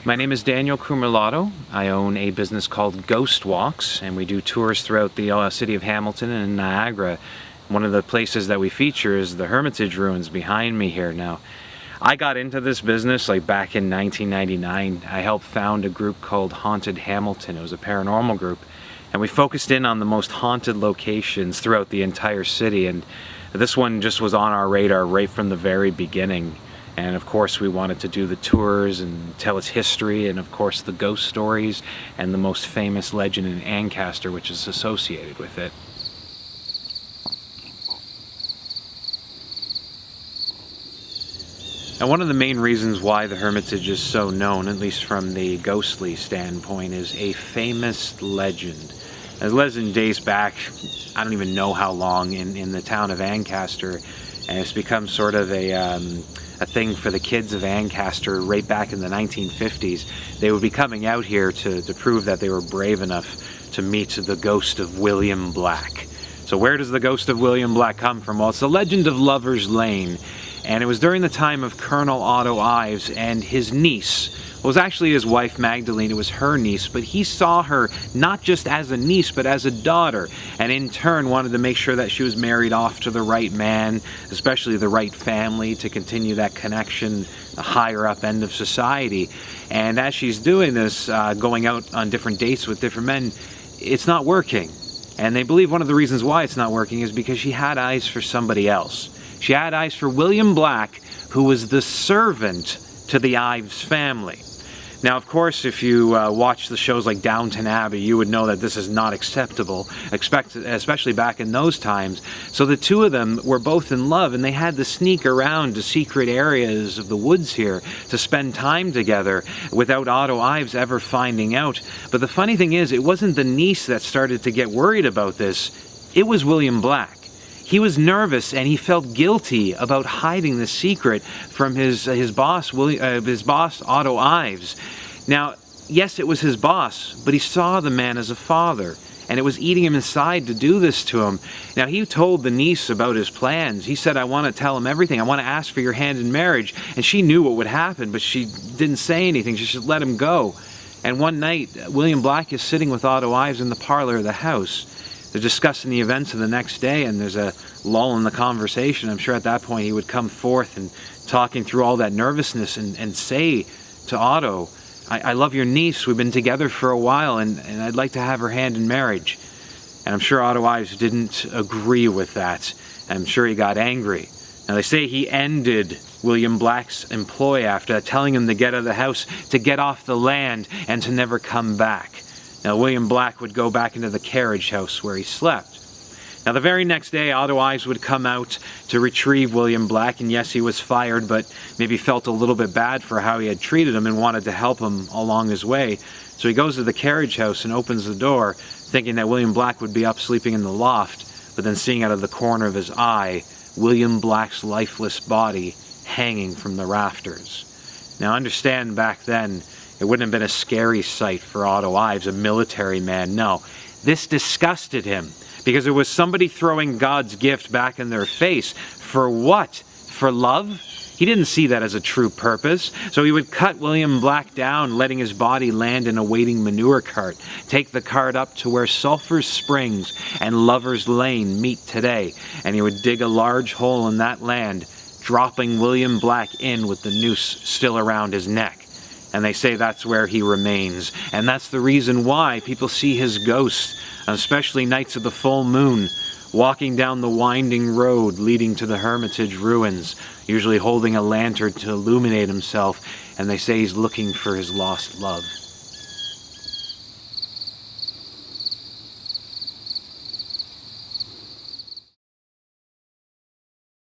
My name is Daniel Crumerlato. I own a business called Ghost Walks, and we do tours throughout the city of Hamilton and Niagara. One of the places that we feature is the Hermitage ruins behind me here. Now, I got into this business back in 1999. I helped found a group called Haunted Hamilton. It was a paranormal group, and we focused in on the most haunted locations throughout the entire city, and this one just was on our radar right from the very beginning. And of course we wanted to do the tours and tell its history, and of course the ghost stories and the most famous legend in Ancaster which is associated with it. Now, one of the main reasons why the Hermitage is so known, at least from the ghostly standpoint, is a famous legend. The legend dates back, I don't even know how long, in the town of Ancaster, and it's become sort of a thing for the kids of Ancaster right back in the 1950s. They would be coming out here to prove that they were brave enough to meet the ghost of William Black. So where does the ghost of William Black come from? Well, it's the legend of Lover's Lane, and it was during the time of Colonel Otto Ives and his niece. It was actually his wife Magdalene. It was her niece, but he saw her not just as a niece but as a daughter, and in turn wanted to make sure that she was married off to the right man, especially the right family, to continue that connection, the higher up end of society. And as she's doing this, going out on different dates with different men, it's not working. And they believe one of the reasons why it's not working is because she had eyes for somebody else. She had eyes for William Black, who was the servant to the Ives family. Now, of course, if you watch the shows like Downton Abbey, you would know that this is not acceptable, especially back in those times. So the two of them were both in love, and they had to sneak around to secret areas of the woods here to spend time together without Otto Ives ever finding out. But the funny thing is, it wasn't the niece that started to get worried about this. It was William Black. He was nervous and he felt guilty about hiding the secret from his boss Otto Ives. Now, yes, it was his boss, but he saw the man as a father, and it was eating him inside to do this to him. Now, he told the niece about his plans. He said, "I want to tell him everything. I want to ask for your hand in marriage." And she knew what would happen, but she didn't say anything. She just let him go. And one night, William Black is sitting with Otto Ives in the parlor of the house. They're discussing the events of the next day, and there's a lull in the conversation. I'm sure at that point he would come forth and talking through all that nervousness and say to Otto, I love your niece. We've been together for a while, and I'd like to have her hand in marriage." And I'm sure Otto Ives didn't agree with that. I'm sure he got angry. Now, they say he ended William Black's employ after that, telling him to get out of the house, to get off the land, and to never come back. Now, William Black would go back into the carriage house where he slept. Now, the very next day, Otto Ives would come out to retrieve William Black, and yes, he was fired, but maybe felt a little bit bad for how he had treated him and wanted to help him along his way. So he goes to the carriage house and opens the door, thinking that William Black would be up sleeping in the loft, but then seeing out of the corner of his eye, William Black's lifeless body hanging from the rafters. Now, understand, back then, it wouldn't have been a scary sight for Otto Ives, a military man. No, this disgusted him because it was somebody throwing God's gift back in their face. For what? For love? He didn't see that as a true purpose. So he would cut William Black down, letting his body land in a waiting manure cart, take the cart up to where Sulphur Springs and Lover's Lane meet today, and he would dig a large hole in that land, dropping William Black in with the noose still around his neck. And they say that's where he remains. And that's the reason why people see his ghost, especially nights of the full moon, walking down the winding road leading to the Hermitage ruins, usually holding a lantern to illuminate himself. And they say he's looking for his lost love.